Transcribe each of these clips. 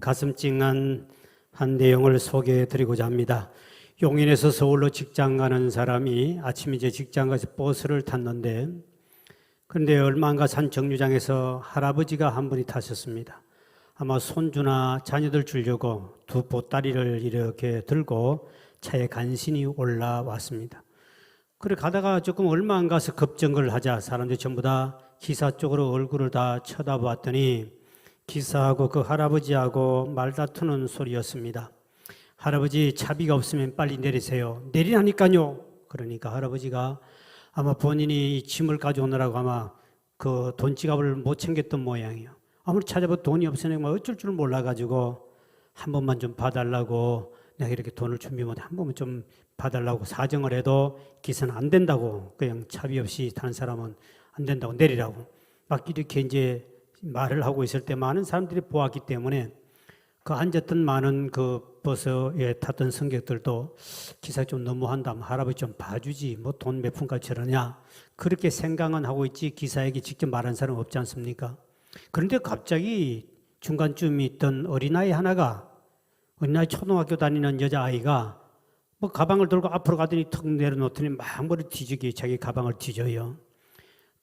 가슴 찡한 한 내용을 소개해 드리고자 합니다. 용인에서 서울로 직장 가는 사람이 아침 이제 직장 가서 버스를 탔는데, 그런데 얼마 안 가 산 정류장에서 할아버지가 한 분이 타셨습니다. 아마 손주나 자녀들 주려고 두 보따리를 이렇게 들고 차에 간신히 올라왔습니다. 그래 가다가 조금 얼마 안 가서 급정거를 하자 사람들이 전부 다 기사 쪽으로 얼굴을 다 쳐다보았더니 기사하고 그 할아버지하고 말다투는 소리였습니다. 할아버지, 차비가 없으면 빨리 내리세요. 내리라니까요. 그러니까 할아버지가 아마 본인이 이 짐을 가져오느라고 아마 그 돈 지갑을 못 챙겼던 모양이에요. 아무리 찾아봐도 돈이 없으니 뭐 어쩔 줄 몰라가지고 한 번만 좀 봐달라고, 내가 이렇게 돈을 준비하면 한 번만 좀 봐달라고 사정을 해도 기사는 안 된다고, 그냥 차비 없이 타는 사람은 안 된다고, 내리라고 막 이렇게 이제 말을 하고 있을 때 많은 사람들이 보았기 때문에 그 앉았던 많은 그 버스에 탔던 승객들도 기사 좀 너무한다, 할아버지 좀 봐주지, 뭐 돈 몇 푼까지 저러냐, 그렇게 생각은 하고 있지 기사에게 직접 말한 사람 없지 않습니까? 그런데 갑자기 중간쯤 있던 어린아이 하나가, 어린아이 초등학교 다니는 여자아이가 뭐 가방을 들고 앞으로 가더니 턱 내려놓더니 막 머리 뒤지게 자기 가방을 뒤져요.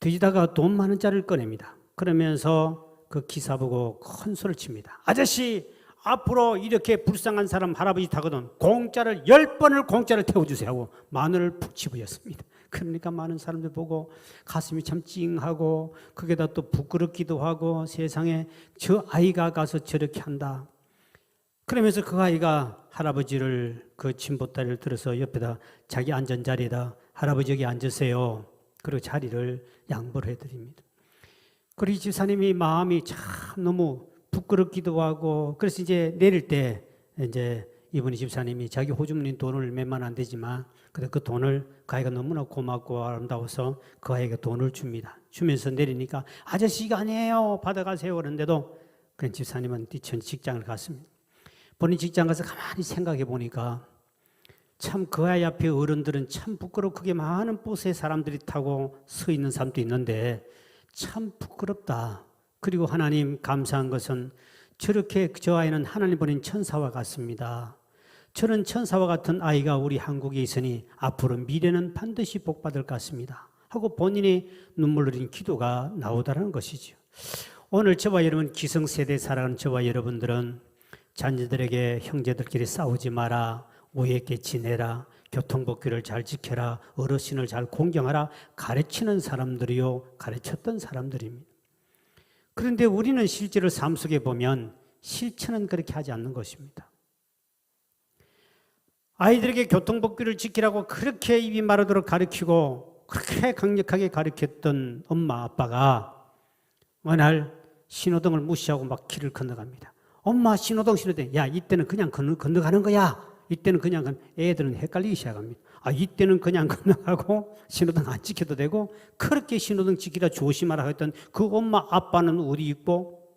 뒤지다가 돈 많은 짜리를 꺼냅니다. 그러면서 그 기사 보고 큰 소리를 칩니다. 아저씨, 앞으로 이렇게 불쌍한 사람 할아버지 타거든 공짜를 10번을 공짜를 태워주세요 하고 마늘을 푹 집어였습니다. 그러니까 많은 사람들 보고 가슴이 참 찡하고 그게다 또 부끄럽기도 하고, 세상에 저 아이가 가서 저렇게 한다. 그러면서 그 아이가 할아버지를 그 짐보따리를 들어서 옆에다 자기 앉은 자리에다 할아버지 여기 앉으세요. 그리고 자리를 양보를 해드립니다. 그리고 집사님이 마음이 참 너무 부끄럽기도 하고, 그래서 이제 내릴 때 이제 이분이 집사님이 자기 호주머니 돈을 몇만 안 되지만 그 돈을 그 아이가 너무나 고맙고 아름다워서 그 아이가 돈을 줍니다. 주면서 내리니까 아저씨가 아니에요, 받아가세요 그런데도 그런 집사님은 뛰쳐 직장을 갔습니다. 본인 직장 가서 가만히 생각해 보니까 참 그 아이 앞에 어른들은 참 부끄럽고, 그게 많은 버스에 사람들이 타고 서 있는 사람도 있는데 참 부끄럽다. 그리고 하나님 감사한 것은 저렇게 저 아이는 하나님 보낸 천사와 같습니다. 저런 천사와 같은 아이가 우리 한국에 있으니 앞으로 미래는 반드시 복받을 것 같습니다 하고 본인의 눈물 흘린 기도가 나오다라는 것이죠. 오늘 저와 여러분, 기성세대에 살아가는 저와 여러분들은 자녀들에게 형제들끼리 싸우지 마라, 오해 있게 지내라, 교통법규를 잘 지켜라, 어르신을 잘 공경하라 가르치는 사람들이요, 가르쳤던 사람들입니다. 그런데 우리는 실제로 삶 속에 보면 실천은 그렇게 하지 않는 것입니다. 아이들에게 교통법규를 지키라고 그렇게 입이 마르도록 가르치고 그렇게 강력하게 가르쳤던 엄마 아빠가 어느 날 신호등을 무시하고 막 길을 건너갑니다. 엄마, 신호등, 야, 이때는 그냥 건너가는 거야. 이때는 그냥, 애들은 헷갈리기 시작합니다. 이때는 그냥 건너가고 신호등 안 지켜도 되고, 그렇게 신호등 지키라 조심하라 했던 그 엄마 아빠는 어디 있고,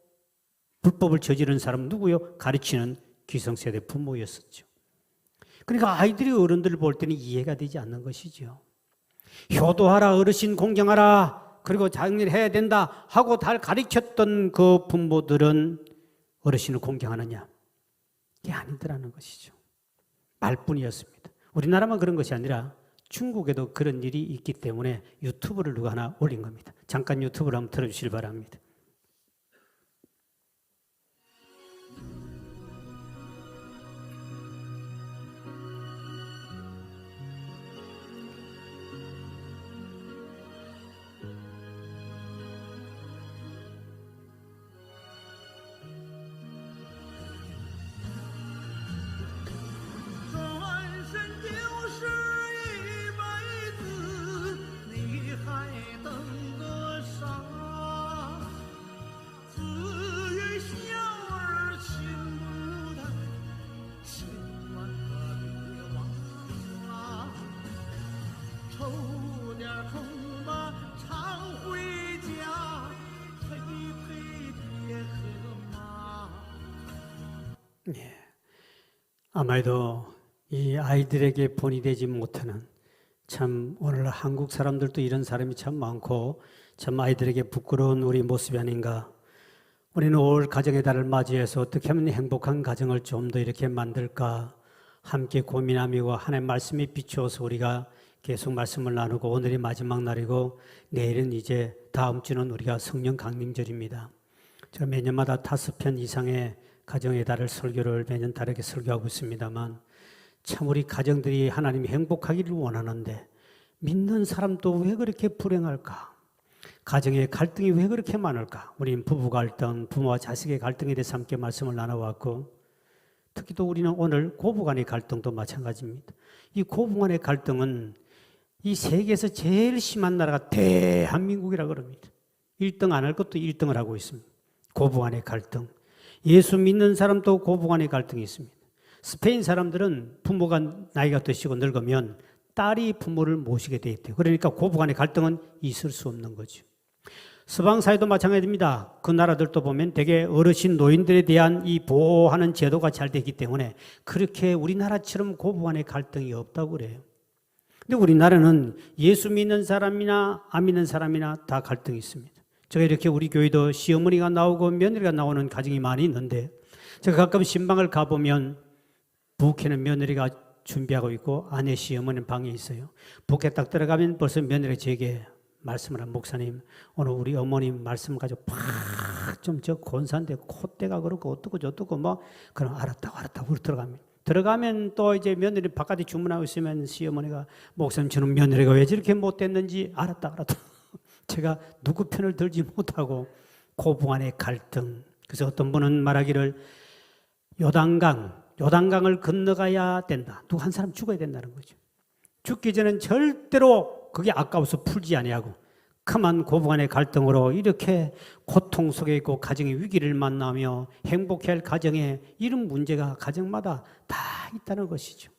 불법을 저지른 사람은 누구요? 가르치는 기성세대 부모였었죠. 그러니까 아이들이 어른들을 볼 때는 이해가 되지 않는 것이죠. 효도하라, 어르신 공경하라, 그리고 장례해야 된다 하고 다 가르쳤던 그 부모들은 어르신을 공경하느냐? 이게 아니더라는 것이죠. 말뿐이었습니다. 우리나라만 그런 것이 아니라 중국에도 그런 일이 있기 때문에 유튜브를 누가 하나 올린 겁니다. 잠깐 유튜브를 한번 틀어주시기 바랍니다. 예. 아마도 이 아이들에게 본이 되지 못하는, 참 오늘 한국 사람들도 이런 사람이 참 많고 참 아이들에게 부끄러운 우리 모습이 아닌가. 우리는 올 가정의 달을 맞이해서 어떻게 하면 행복한 가정을 좀 더 이렇게 만들까 함께 고민하며 하나님의 말씀에 비추어서 우리가 계속 말씀을 나누고 오늘이 마지막 날이고 내일은 이제 다음 주는 우리가 성령 강림절입니다. 제가 매년마다 5편 이상의 가정의 달을 설교를 매년 다르게 설교하고 있습니다만 참 우리 가정들이 하나님이 행복하기를 원하는데 믿는 사람도 왜 그렇게 불행할까? 가정의 갈등이 왜 그렇게 많을까? 우리는 부부 갈등, 부모와 자식의 갈등에 대해서 함께 말씀을 나눠왔고 특히 또 우리는 오늘 고부간의 갈등도 마찬가지입니다. 이 고부간의 갈등은 이 세계에서 제일 심한 나라가 대한민국이라고 그럽니다. 1등 안 할 것도 1등을 하고 있습니다. 고부간의 갈등. 예수 믿는 사람도 고부간의 갈등이 있습니다. 스페인 사람들은 부모가 나이가 드시고 늙으면 딸이 부모를 모시게 돼 있대요. 그러니까 고부간의 갈등은 있을 수 없는 거죠. 서방 사회도 마찬가지입니다. 그 나라들도 보면 되게 어르신 노인들에 대한 이 보호하는 제도가 잘 되기 때문에 그렇게 우리나라처럼 고부간의 갈등이 없다고 그래요. 근데 우리나라는 예수 믿는 사람이나 안 믿는 사람이나 다 갈등이 있습니다. 제가 이렇게 우리 교회도 시어머니가 나오고 며느리가 나오는 가정이 많이 있는데 제가 가끔 신방을 가보면 부엌에는 며느리가 준비하고 있고 아내 시어머니는 방에 있어요. 부엌에 딱 들어가면 벌써 며느리가 제게 말씀을 한 목사님 오늘 우리 어머님 말씀 가지고 팍 좀 저 곤산데 콧대가 그렇고 어떻고 저떻고 뭐 그럼 알았다고 들어가면 또 이제 며느리 바깥에 주문하고 있으면 시어머니가 목사님 저는 며느리가 왜 저렇게 못됐는지 알았다 제가 누구 편을 들지 못하고 고부간의 갈등. 그래서 어떤 분은 말하기를 요단강을 건너가야 된다. 누구 한 사람 죽어야 된다는 거죠. 죽기 전엔 절대로 그게 아까워서 풀지 아니하고 큼한 고부간의 갈등으로 이렇게 고통 속에 있고 가정의 위기를 만나며 행복해야 할 가정에 이런 문제가 가정마다 다 있다는 것이죠.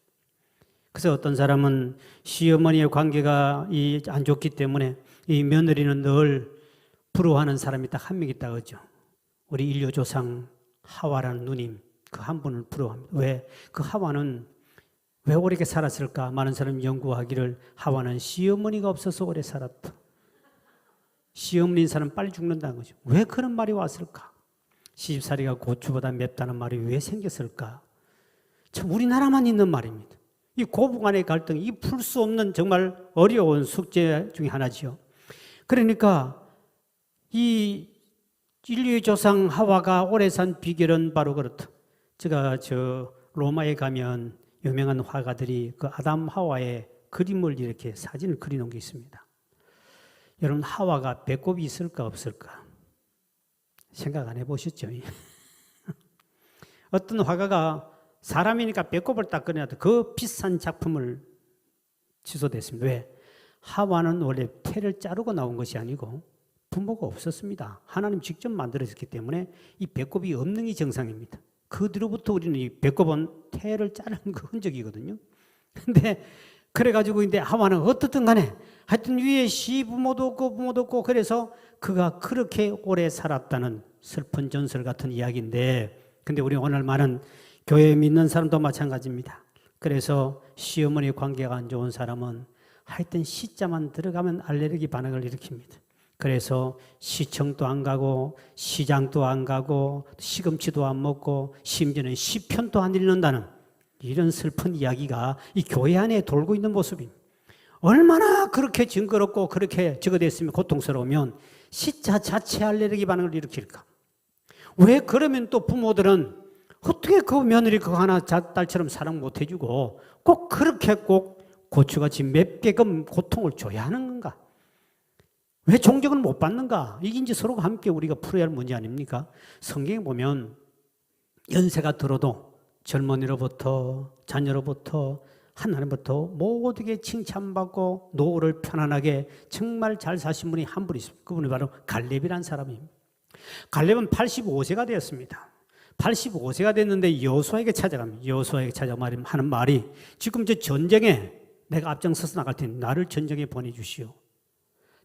그래서 어떤 사람은 시어머니의 관계가 안 좋기 때문에 이 며느리는 늘 부러워하는 사람이 딱 한 명 있다고 하죠. 우리 인류 조상 하와라는 누님 그 한 분을 부러워합니다. 왜? 그 하와는 왜 오래 살았을까? 많은 사람이 연구하기를 하와는 시어머니가 없어서 오래 살았다. 시어머니인 사람 빨리 죽는다는 거죠. 왜 그런 말이 왔을까? 시집살이가 고추보다 맵다는 말이 왜 생겼을까? 참 우리나라만 있는 말입니다. 이 고부간의 갈등, 이 풀 수 없는 정말 어려운 숙제 중에 하나지요. 그러니까 이 인류의 조상 하와가 오래 산 비결은 바로 그렇다. 제가 로마에 가면 유명한 화가들이 그 아담 하와의 그림을 이렇게 사진을 그려놓은 게 있습니다. 여러분 하와가 배꼽이 있을까 없을까? 생각 안 해보셨죠? 어떤 화가가 사람이니까 배꼽을 딱 그려놔도 그 비싼 작품을 취소됐습니다. 왜? 하와는 원래 태를 자르고 나온 것이 아니고 부모가 없었습니다. 하나님 직접 만들어졌기 때문에 이 배꼽이 없는 게 정상입니다. 그 뒤로부터 우리는 이 배꼽은 태를 자르는 그 흔적이거든요. 근데 그래가지고 이제 하와는 어떻든 간에 하여튼 위에 시부모도 없고 부모도 없고 그래서 그가 그렇게 오래 살았다는 슬픈 전설 같은 이야기인데 근데 우리 오늘 많은 교회 믿는 사람도 마찬가지입니다. 그래서 시어머니 관계가 안 좋은 사람은 하여튼 시자만 들어가면 알레르기 반응을 일으킵니다. 그래서 시청도 안 가고 시장도 안 가고 시금치도 안 먹고 심지어는 시편도 안 읽는다는 이런 슬픈 이야기가 이 교회 안에 돌고 있는 모습입니다. 얼마나 그렇게 징그럽고 그렇게 적어댔으면 고통스러우면 시자 자체 알레르기 반응을 일으킬까? 왜 그러면 또 부모들은 어떻게 그 며느리 그거 하나 딸처럼 사랑 못 해주고 꼭 그렇게 꼭 고추같이 맵게끔 고통을 줘야 하는 건가? 왜 존경을 못 받는가? 이게 이제 서로가 함께 우리가 풀어야 할 문제 아닙니까? 성경에 보면 연세가 들어도 젊은이로부터 자녀로부터 하나님부터 모두에게 칭찬받고 노후를 편안하게 정말 잘 사신 분이 한 분 있습니다. 그분이 바로 갈렙이라는 사람입니다. 갈렙은 85세가 되었습니다. 85세가 됐는데 여호수아에게 찾아갑니다. 여호수아에게 찾아가 하는 말이 지금 저 전쟁에 내가 앞장서서 나갈 테니 나를 전쟁에 보내주시오.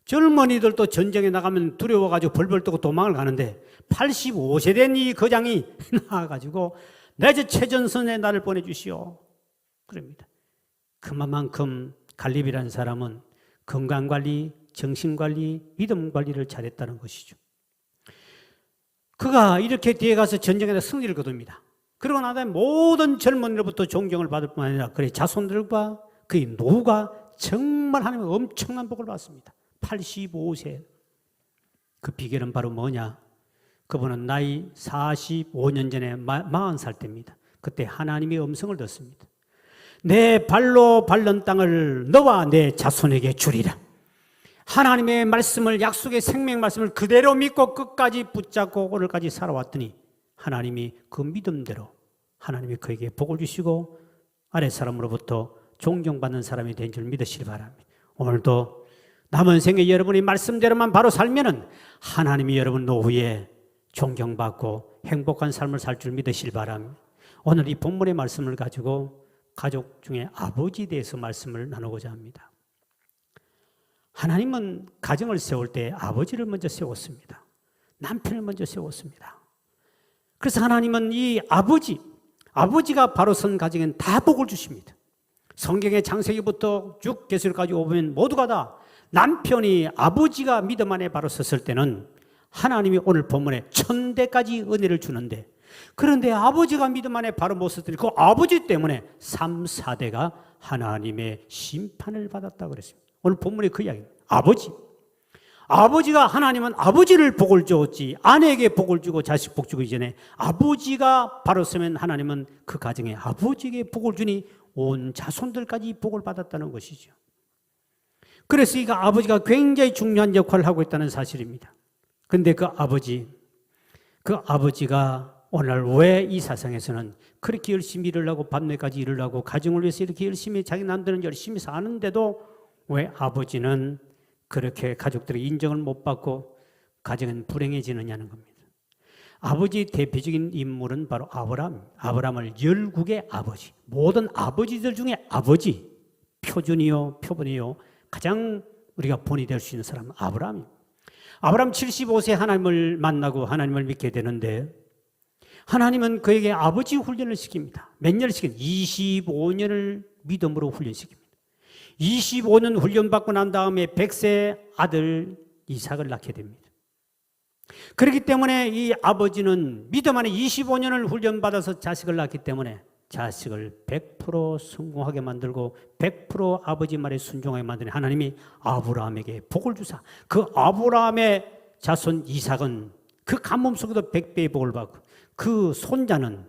젊은이들도 전쟁에 나가면 두려워가지고 벌벌 떠고 도망을 가는데 85세 된 이 거장이 나와가지고 내 저 최전선에 나를 보내주시오. 그럽니다. 그만큼 갈렙이라는 사람은 건강관리, 정신관리, 믿음관리를 잘했다는 것이죠. 그가 이렇게 뒤에 가서 전쟁에서 승리를 거둡니다. 그러고 난 다음에 모든 젊은이로부터 존경을 받을 뿐 아니라 그의 자손들과 그의 노후가 정말 하나님의 엄청난 복을 받습니다. 85세. 그 비결은 바로 뭐냐? 그분은 나이 45년 전에 40살 때입니다. 그때 하나님의 음성을 듣습니다. 내 발로 밟는 땅을 너와 내 자손에게 주리라. 하나님의 말씀을, 약속의 생명 말씀을 그대로 믿고 끝까지 붙잡고 오늘까지 살아왔더니 하나님이 그 믿음대로 하나님이 그에게 복을 주시고 아랫사람으로부터 존경받는 사람이 된 줄 믿으시기 바랍니다. 오늘도 남은 생에 여러분이 말씀대로만 바로 살면은 하나님이 여러분 노후에 존경받고 행복한 삶을 살 줄 믿으시기 바랍니다. 오늘 이 본문의 말씀을 가지고 가족 중에 아버지에 대해서 말씀을 나누고자 합니다. 하나님은 가정을 세울 때 아버지를 먼저 세웠습니다. 남편을 먼저 세웠습니다. 그래서 하나님은 이 아버지가 바로 선 가정엔 다 복을 주십니다. 성경의 창세기부터 쭉 계시록까지 오면 모두가 다 남편이 아버지가 믿음 안에 바로 섰을 때는 하나님이 오늘 본문에 1000대까지 은혜를 주는데, 그런데 아버지가 믿음 안에 바로 못 섰더니 그 아버지 때문에 3, 4대가 하나님의 심판을 받았다고 그랬습니다. 오늘 본문의 그 이야기입니다. 아버지가 하나님은 아버지를 복을 주었지 아내에게 복을 주고 자식 복 주기 전에 아버지가 바로 서면 하나님은 그 가정에 아버지에게 복을 주니 온 자손들까지 복을 받았다는 것이죠. 그래서 이 아버지가 굉장히 중요한 역할을 하고 있다는 사실입니다. 그런데 그 아버지가 오늘 왜 이 세상에서는 그렇게 열심히 일을 하고 밤낮까지 일을 하고 가정을 위해서 이렇게 열심히 자기 남들은 열심히 사는데도 왜 아버지는 그렇게 가족들의 인정을 못 받고 가정은 불행해지느냐는 겁니다. 아버지 대표적인 인물은 바로 아브라함을 열국의 아버지, 모든 아버지들 중에 아버지, 표준이요 표본이요 가장 우리가 본이 될 수 있는 사람은 아브라함입니다. 아브라함 75세 하나님을 만나고 하나님을 믿게 되는데 하나님은 그에게 아버지 훈련을 시킵니다. 몇 년을 시킵니까? 25년을 믿음으로 훈련시킵니다. 25년 훈련받고 난 다음에 100세 아들 이삭을 낳게 됩니다. 그렇기 때문에 이 아버지는 믿음 안에 25년을 훈련받아서 자식을 낳기 때문에 자식을 100% 성공하게 만들고 100% 아버지 말에 순종하게 만드는 하나님이 아브라함에게 복을 주사 그 아브라함의 자손 이삭은 그 가뭄 속에도 100배의 복을 받고 그 손자는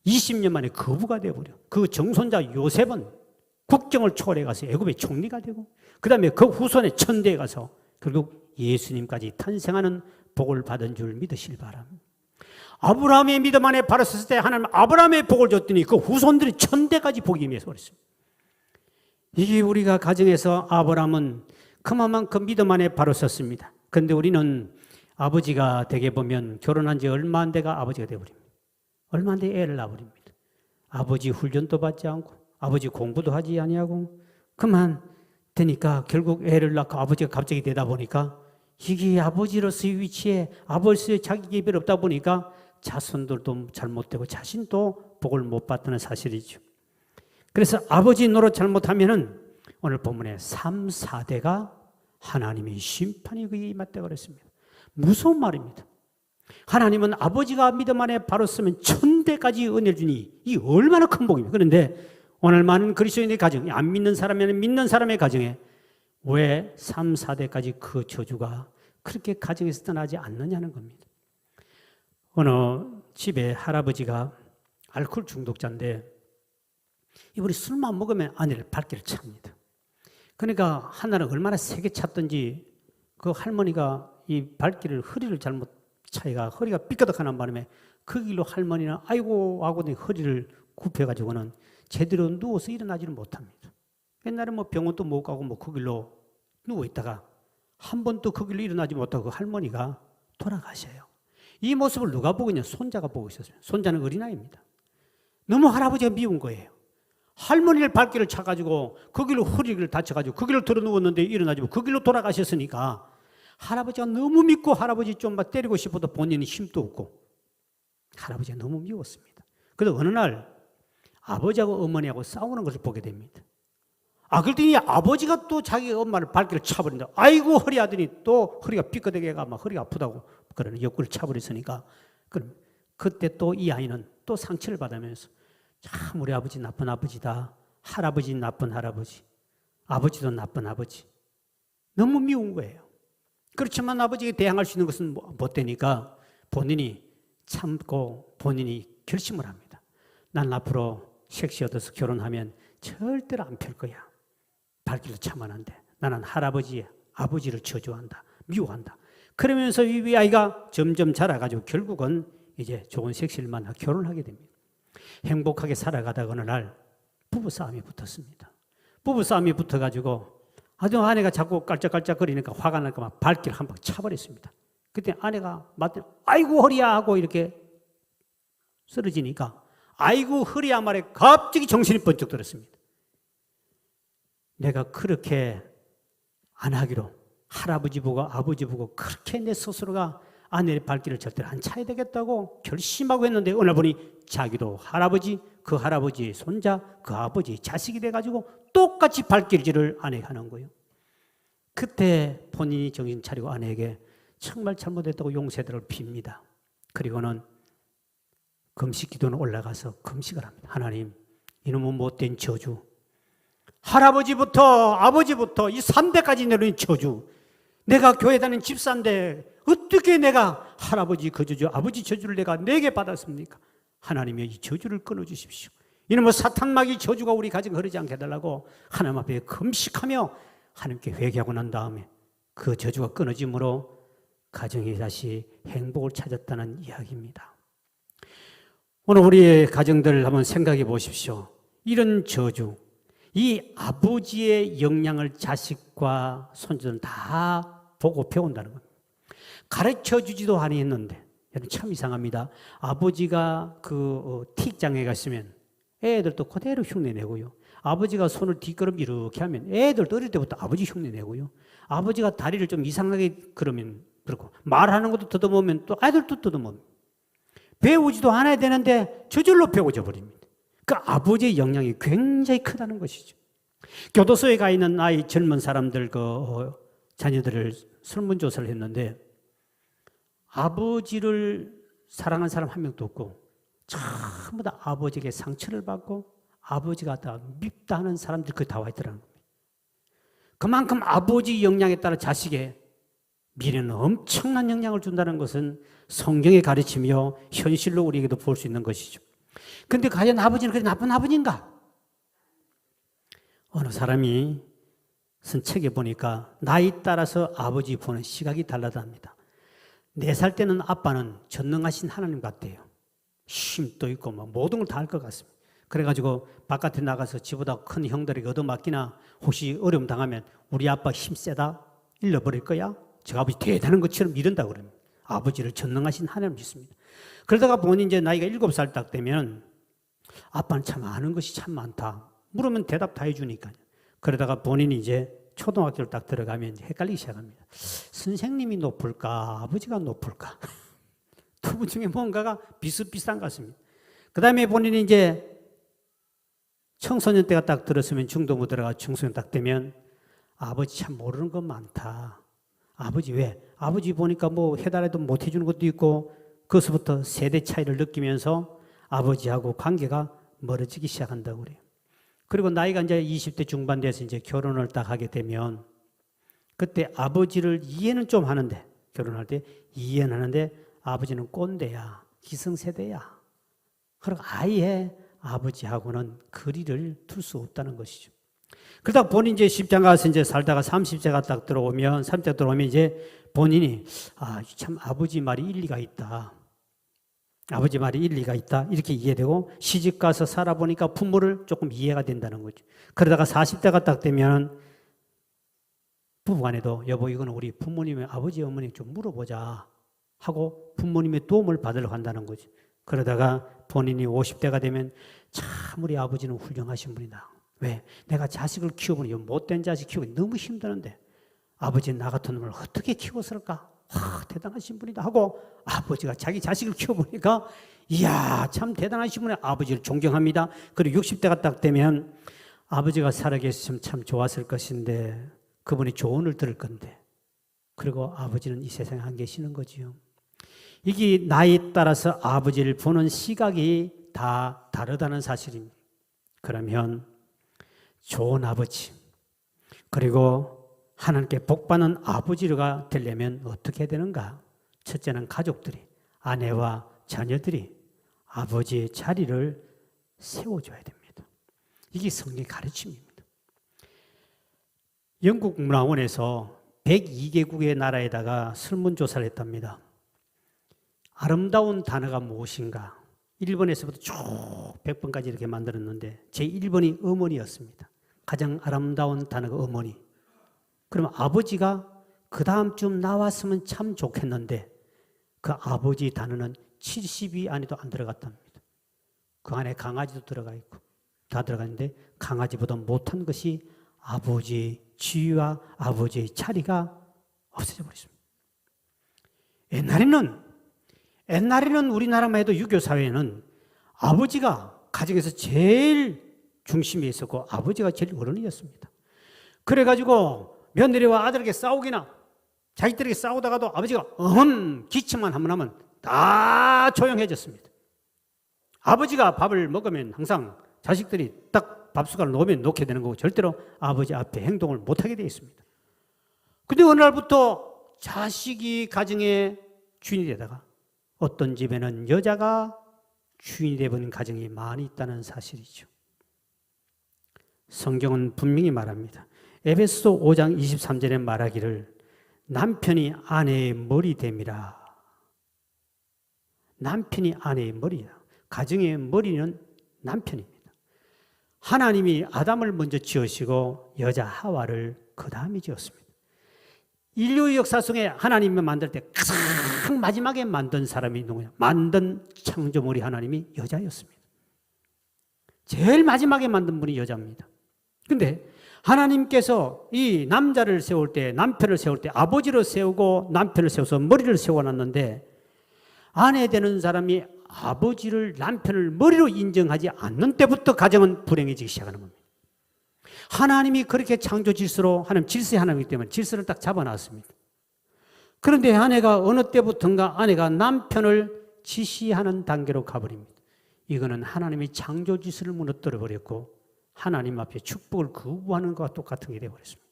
20년 만에 거부가 되어버려. 그 정손자 요셉은 국경을 초월해 가서 애굽의 총리가 되고 그 다음에 그 후손의 천대에 가서 결국 예수님까지 탄생하는 복을 받은 줄 믿으시길 바랍니다. 아브라함의 믿음 안에 바로 섰을 때 하나님 아브라함의 복을 줬더니 그 후손들이 천대까지 복이 임해서 그랬습니다. 이게 우리가 가정에서 아브라함은 그만큼 믿음 안에 바로 섰습니다. 그런데 우리는 아버지가 되게 보면 결혼한 지 얼마 안 돼가 아버지가 되어버립니다. 얼마 안 돼 애를 낳아버립니다. 아버지 훈련도 받지 않고 아버지 공부도 하지 아니하고 그만 되니까 결국 애를 낳고 아버지가 갑자기 되다 보니까 이게 아버지로서의 위치에 아버지의 자격이 별로 없다 보니까 자손들도 잘못되고 자신도 복을 못 받다는 사실이죠. 그래서 아버지 노릇 잘못하면은 오늘 본문에 3, 4대가 하나님의 심판이 그에게 임했다고 그랬습니다. 무서운 말입니다. 하나님은 아버지가 믿음 안에 바로 서면 1000대까지 은혜를 주니 이 얼마나 큰 복입니까? 그런데 오늘 많은 그리스도인의 가정, 안 믿는 사람에는 믿는 사람의 가정에 왜 3, 4대까지 그 저주가 그렇게 가정에서 떠나지 않느냐는 겁니다. 어느 집에 할아버지가 알코올 중독자인데 이분이 술만 먹으면 아내를 발길을 찹니다. 그러니까 하나는 얼마나 세게 찼던지 그 할머니가 이 발길을 허리를 잘못 차이가 허리가 삐끗하는 바람에 그 길로 할머니는 아이고 하고 허리를 굽혀가지고는 제대로 누워서 일어나지를 못합니다. 옛날에 뭐 병원도 못 가고 뭐 그 길로 누워 있다가 한 번도 그 길로 일어나지 못하고 그 할머니가 돌아가셔요. 이 모습을 누가 보고 있냐? 손자가 보고 있었어요. 손자는 어린아이입니다. 너무 할아버지가 미운 거예요. 할머니를 발길을 차가지고 그 길로 허리를 다쳐가지고 그 길로 들어 누웠는데 일어나지 못하고 그 길로 돌아가셨으니까 할아버지가 너무 믿고 할아버지 좀 막 때리고 싶어도 본인은 힘도 없고 할아버지가 너무 미웠습니다. 그래서 어느 날 아버지하고 어머니하고 싸우는 것을 보게 됩니다. 그랬더니 아버지가 또 자기 엄마를 발길을 차버린다. 아이고 허리 하더니 또 허리가 삐끗하게 가 막 허리가 아프다고 그러는 옆구리를 차버렸으니까 그럼 그때 또 이 아이는 또 상처를 받으면서 참 우리 아버지 나쁜 아버지다. 할아버지 나쁜 할아버지. 아버지도 나쁜 아버지. 너무 미운 거예요. 그렇지만 아버지에게 대항할 수 있는 것은 못 되니까 본인이 참고 본인이 결심을 합니다. 난 앞으로 섹시 얻어서 결혼하면 절대로 안 펼 거야. 발길도 참아야 한대. 나는 할아버지의 아버지를 저주한다. 미워한다. 그러면서 이 아이가 점점 자라가지고 결국은 이제 좋은 섹시를 만나 결혼하게 됩니다. 행복하게 살아가다가 어느 날 부부싸움이 붙었습니다. 부부싸움이 붙어가지고 아주 아내가 자꾸 깔짝깔짝거리니까 화가 나니까 막 발길 한 방 차버렸습니다. 그때 아내가 맞대 아이고 허리야 하고 이렇게 쓰러지니까 아이고 허리야 말에 갑자기 정신이 번쩍 들었습니다. 내가 그렇게 안 하기로 할아버지 보고 아버지 보고 그렇게 내 스스로가 아내의 발길을 절대로 안 차야 되겠다고 결심하고 했는데 어느 날 보니 자기도 할아버지, 그 할아버지의 손자, 그 아버지의 자식이 돼가지고 똑같이 발길질을 아내가 하는 거예요. 그때 본인이 정신 차리고 아내에게 정말 잘못했다고 용서를 빕니다. 그리고는 금식 기도는 올라가서 금식을 합니다. 하나님, 이놈은 못된 저주, 할아버지부터 아버지부터 이 3대까지 내려온 저주, 내가 교회 다니는 집사인데 어떻게 내가 할아버지 그 저주, 아버지 저주를 내게 받았습니까? 하나님의 이 저주를 끊어주십시오. 이놈의 사탄마귀 저주가 우리 가정에 흐르지 않게 해달라고 하나님 앞에 금식하며 하나님께 회개하고 난 다음에 그 저주가 끊어짐으로 가정이 다시 행복을 찾았다는 이야기입니다. 오늘 우리의 가정들을 한번 생각해 보십시오. 이런 저주, 이 아버지의 영향을 자식과 손주는 다 보고 배운다는 겁니다. 가르쳐 주지도 아니했는데 참 이상합니다. 아버지가 그 틱장에 갔으면 애들도 그대로 흉내내고요. 아버지가 손을 뒷걸음 이렇게 하면 애들도 어릴 때부터 아버지 흉내내고요. 아버지가 다리를 좀 이상하게 그러면 그렇고 말하는 것도 더듬으면 또 아이들도 더듬으면 배우지도 않아야 되는데 저절로 배워져 버립니다. 그 아버지의 영향이 굉장히 크다는 것이죠. 교도소에 가 있는 아이 젊은 사람들 자녀들을 설문조사를 했는데 아버지를 사랑하는 사람 한 명도 없고 전부 다 아버지에게 상처를 받고 아버지가 다 밉다 하는 사람들이 거기 다 와 있더라는 겁니다. 그만큼 아버지 영향에 따라 자식의 미래는 엄청난 영향을 준다는 것은 성경의 가르침이요 현실로 우리에게도 볼 수 있는 것이죠. 그런데 과연 아버지는 그렇게 나쁜 아버지인가? 어느 사람이 쓴 책에 보니까 나이 따라서 아버지 보는 시각이 달라답니다. 4살 때는 아빠는 전능하신 하나님 같대요. 힘도 있고 모든 걸 다 할 것 같습니다. 그래가지고 바깥에 나가서 지보다 큰 형들에게 얻어맞기나 혹시 어려움 당하면 우리 아빠 힘 세다 잃어버릴 거야? 저 아버지 대단한 것처럼 이른다 그럽니다. 아버지를 전능하신 하나님 믿습니다. 그러다가 본인 이제 나이가 7살 딱 되면 아빠는 참 아는 것이 참 많다. 물으면 대답 다 해주니까요. 그러다가 본인이 이제 초등학교를 딱 들어가면 이제 헷갈리기 시작합니다. 선생님이 높을까? 아버지가 높을까? 두 분 중에 뭔가가 비슷비슷한 것 같습니다. 그 다음에 본인이 이제 청소년 때가 딱 들었으면 중등부 들어가 중소년 딱 되면 아버지 참 모르는 것 많다. 아버지 왜? 아버지 보니까 뭐 해달라도 못 해주는 것도 있고 그것부터 세대 차이를 느끼면서 아버지하고 관계가 멀어지기 시작한다고 그래요. 그리고 나이가 이제 20대 중반 돼서 이제 결혼을 딱 하게 되면 그때 아버지를 이해는 좀 하는데 결혼할 때 이해는 하는데 아버지는 꼰대야, 기성세대야. 그리고 아예 아버지하고는 거리를 둘 수 없다는 것이죠. 그러다 본인 이제 십장 가서 이제 살다가 30세가 딱 들어오면 30세 들어오면 이제 본인이 참 아버지 말이 일리가 있다. 아버지 말이 일리가 있다. 이렇게 이해되고 시집 가서 살아보니까 부모를 조금 이해가 된다는 거죠. 그러다가 40대가 딱 되면 부부간에도 여보 이거는 우리 부모님의 아버지 어머니 좀 물어보자 하고 부모님의 도움을 받으려고 한다는 거죠. 그러다가 본인이 50대가 되면 참 우리 아버지는 훌륭하신 분이다. 왜? 내가 자식을 키워보니 못된 자식 키우기 너무 힘드는데 아버지는 나 같은 놈을 어떻게 키웠을까? 와, 대단하신 분이다 하고 아버지가 자기 자식을 키워보니까 이야 참 대단하신 분이 아버지를 존경합니다. 그리고 60대가 딱 되면 아버지가 살아계셨으면 참 좋았을 것인데 그분이 조언을 들을 건데 그리고 아버지는 이 세상에 안 계시는 거지요. 이게 나이에 따라서 아버지를 보는 시각이 다 다르다는 사실입니다. 그러면 좋은 아버지, 그리고 하나님께 복받는 아버지가 되려면 어떻게 되는가? 첫째는 가족들이, 아내와 자녀들이 아버지의 자리를 세워줘야 됩니다. 이게 성경의 가르침입니다. 영국 문화원에서 102개국의 나라에다가 설문조사를 했답니다. 아름다운 단어가 무엇인가? 1번에서부터 쭉 100번까지 이렇게 만들었는데 제 1번이 어머니였습니다. 가장 아름다운 단어가 어머니. 그러면 아버지가 그 다음쯤 나왔으면 참 좋겠는데 그 아버지 단어는 70위 안에도 안 들어갔답니다. 그 안에 강아지도 들어가 있고 다 들어갔는데 강아지보다 못한 것이 아버지의 지위와 아버지의 자리가 없어져 버렸습니다. 옛날에는 우리나라만 해도 유교사회에는 아버지가 가정에서 제일 중심에 있었고 아버지가 제일 어른이었습니다. 그래가지고 며느리와 아들에게 싸우기나 자식들에게 싸우다가도 아버지가 기침만 한번 하면 다 조용해졌습니다. 아버지가 밥을 먹으면 항상 자식들이 딱 밥숟가락을 놓으면 놓게 되는 거고 절대로 아버지 앞에 행동을 못하게 되어 있습니다. 근데 어느 날부터 자식이 가정의 주인이 되다가 어떤 집에는 여자가 주인이 되어버린 가정이 많이 있다는 사실이죠. 성경은 분명히 말합니다. 에베소서 5장 23절에 말하기를 남편이 아내의 머리 됨이라. 남편이 아내의 머리야. 가정의 머리는 남편입니다. 하나님이 아담을 먼저 지으시고 여자 하와를 그 다음에 지었습니다. 인류의 역사 속에 하나님이 만들 때 가장 마지막에 만든 사람이 누구냐? 만든 창조물이 하나님이 여자였습니다. 제일 마지막에 만든 분이 여자입니다. 근데 하나님께서 이 남자를 세울 때, 남편을 세울 때 아버지를 세우고 남편을 세워서 머리를 세워놨는데 아내 되는 사람이 아버지를 남편을 머리로 인정하지 않는 때부터 가정은 불행해지기 시작하는 겁니다. 하나님이 그렇게 창조 질서로 하나님 질서의 하나님이기 때문에 질서를 딱 잡아놨습니다. 그런데 아내가 어느 때부터인가 아내가 남편을 지시하는 단계로 가버립니다. 이거는 하나님이 창조 질서를 무너뜨려 버렸고 하나님 앞에 축복을 거부하는 것과 똑같은 게 되어버렸습니다.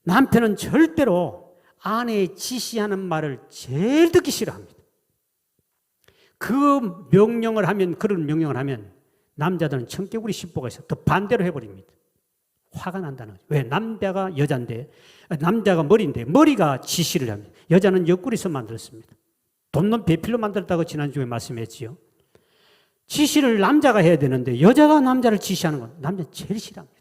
남편은 절대로 아내의 지시하는 말을 제일 듣기 싫어합니다. 그 명령을 하면, 그런 명령을 하면 남자들은 청개구리 씹보가 있어 더 반대로 해버립니다. 화가 난다는 거죠. 왜? 남자가 여자인데, 남자가 머리인데 머리가 지시를 합니다. 여자는 옆구리에서 만들었습니다. 돕는 배필로 만들었다고 지난주에 말씀했지요. 지시를 남자가 해야 되는데 여자가 남자를 지시하는 건 남자는 제일 싫어합니다.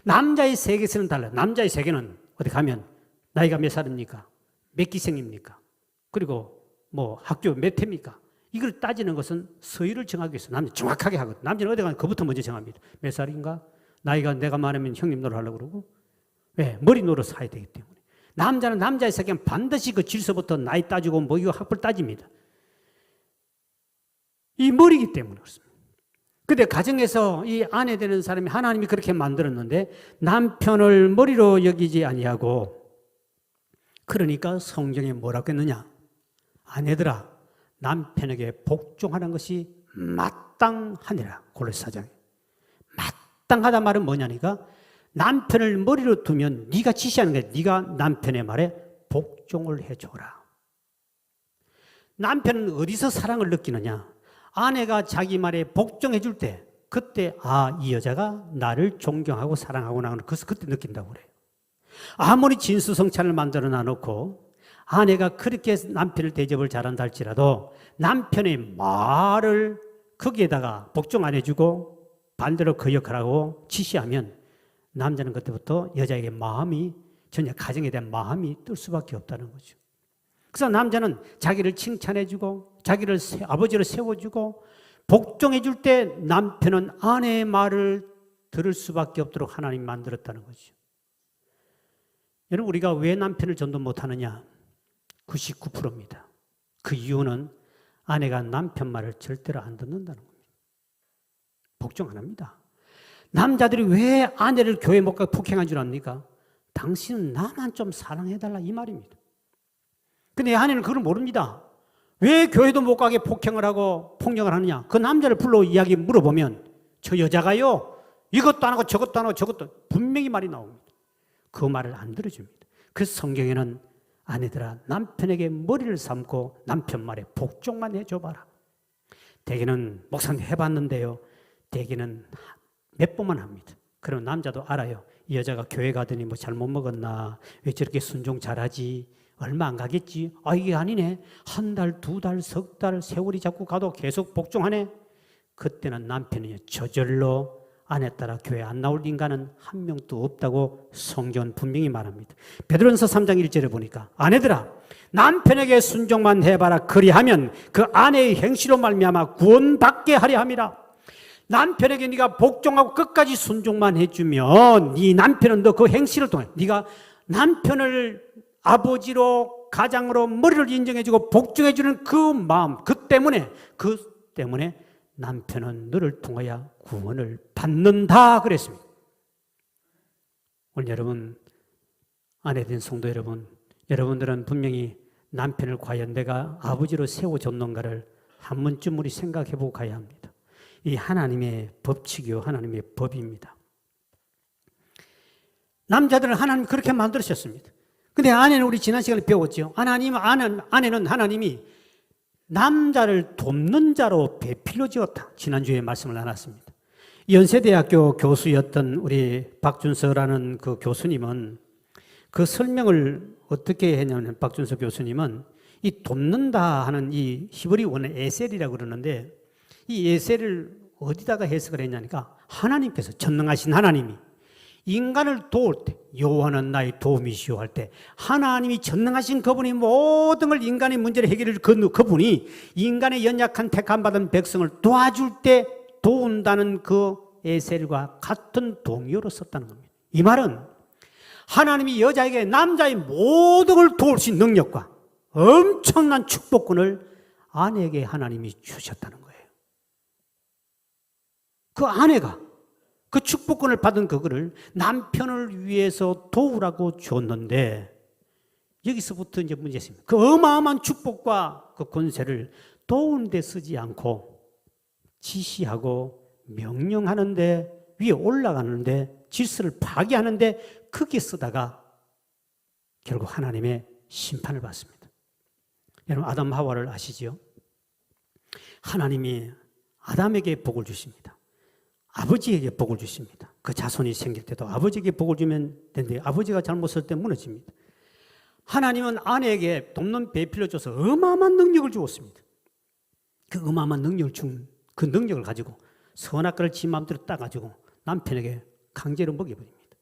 남자의 세계에서는 달라요. 남자의 세계는 어디 가면 나이가 몇 살입니까? 몇 기생입니까? 그리고 뭐 학교 몇 회입니까? 이걸 따지는 것은 서열을 정하기 위해서 남자 정확하게 하거든요. 남자는 어디 가면 그부터 먼저 정합니다. 몇 살인가? 나이가 내가 많으면 형님 노릇 하려고 그러고 왜? 머리 노릇 사야 되기 때문에. 남자는 남자의 세계는 반드시 그 질서부터 나이 따지고 뭐 이거 학벌 따집니다. 이 머리이기 때문에 그렇습니다. 근데 가정에서 이 아내 되는 사람이 하나님이 그렇게 만들었는데 남편을 머리로 여기지 아니하고 그러니까 성경에 뭐라고 했느냐? 아내들아 남편에게 복종하는 것이 마땅하니라. 골로새 4장에. 마땅하다 말은 뭐냐니까 남편을 머리로 두면 네가 지시하는 거야. 네가 남편의 말에 복종을 해줘라. 남편은 어디서 사랑을 느끼느냐? 아내가 자기 말에 복종해 줄 때 그때 이 여자가 나를 존경하고 사랑하구나 그때 느낀다고 그래요. 아무리 진수성찬을 만들어 놔놓고 아내가 그렇게 남편을 대접을 잘한다 할지라도 남편의 말을 거기에다가 복종 안 해주고 반대로 그 역할하고 지시하면 남자는 그때부터 여자에게 마음이 전혀 가정에 대한 마음이 뜰 수밖에 없다는 거죠. 그래서 남자는 자기를 칭찬해주고 자기를 아버지를 세워주고 복종해줄 때 남편은 아내의 말을 들을 수밖에 없도록 하나님이 만들었다는 거죠. 여러분 우리가 왜 남편을 전도 못하느냐? 99%입니다. 그 이유는 아내가 남편 말을 절대로 안 듣는다는 겁니다. 복종 안 합니다. 남자들이 왜 아내를 교회 못 가고 폭행한 줄 압니까? 당신은 나만 좀 사랑해달라 이 말입니다. 근데 아내는 그걸 모릅니다. 왜 교회도 못 가게 폭행을 하고 폭력을 하느냐? 그 남자를 불러 이야기 물어보면 저 여자가요, 이것도 안 하고 저것도 안 하고 저것도 분명히 말이 나옵니다. 그 말을 안 들어줍니다. 그래서 성경에는 아내들아 남편에게 머리를 삼고 남편 말에 복종만 해줘봐라. 대개는 목사님 해봤는데요, 대개는 몇 번만 합니다. 그럼 남자도 알아요. 이 여자가 교회 가더니 뭐 잘못 먹었나, 왜 저렇게 순종 잘하지, 얼마 안 가겠지, 아 이게 아니네, 한 달, 두 달, 석 달 세월이 자꾸 가도 계속 복종하네. 그때는 남편이 저절로 아내 따라 교회 안 나올 인간은 한 명도 없다고 성경은 분명히 말합니다. 베드로전서 3장 1절에 보니까 아내들아 남편에게 순종만 해봐라. 그리하면 그 아내의 행실로 말미암아 구원받게 하려 함이라. 남편에게 네가 복종하고 끝까지 순종만 해주면 네 남편은 너 그 행실을 통해 네가 남편을 아버지로 가장으로 머리를 인정해주고 복종해주는 그 마음, 그 때문에 남편은 너를 통하여 구원을 받는다 그랬습니다. 오늘 여러분, 아내된 성도 여러분, 여러분들은 분명히 남편을 과연 내가 아버지로 세워줬는가를 한 번쯤 우리 생각해보고 가야 합니다. 이 하나님의 법칙이요, 하나님의 법입니다. 남자들은 하나님 그렇게 만들으셨습니다. 근데 아내는 우리 지난 시간에 배웠죠. 아내는 하나님이 남자를 돕는 자로 배필로 지었다. 지난주에 말씀을 나눴습니다. 연세대학교 교수였던 우리 박준서라는 그 교수님은 그 설명을 어떻게 했냐면, 박준서 교수님은 이 돕는다 하는 이 히브리 원어 에셀이라고 그러는데, 이 에셀을 어디다가 해석을 했냐니까, 하나님께서, 전능하신 하나님이 인간을 도울 때, 여호와는 나의 도움이시오 할 때 하나님이 전능하신 그분이 모든 걸, 인간의 문제를 해결할 그분이 인간의 연약한 택함받은 백성을 도와줄 때 도운다는 그 에셀과 같은 동의어로 썼다는 겁니다. 이 말은 하나님이 여자에게 남자의 모든 걸 도울 수 있는 능력과 엄청난 축복권을 아내에게 하나님이 주셨다는 거예요. 그 아내가 그 축복권을 받은 그거를 남편을 위해서 도우라고 줬는데, 여기서부터 이제 문제가 있습니다. 그 어마어마한 축복과 그 권세를 도우는 데 쓰지 않고 지시하고 명령하는데, 위에 올라가는데, 질서를 파괴하는데 크게 쓰다가 결국 하나님의 심판을 받습니다. 여러분, 아담 하와를 아시지요? 하나님이 아담에게 복을 주십니다. 아버지에게 복을 주십니다. 그 자손이 생길 때도 아버지에게 복을 주면 되는데 아버지가 잘못했을 때 무너집니다. 하나님은 아내에게 돕는 배필로 줘서 어마어마한 능력을 주었습니다. 그 어마어마한 능력을 준 그 능력을 가지고 선악과를 지 마음대로 따가지고 남편에게 강제로 먹여버립니다.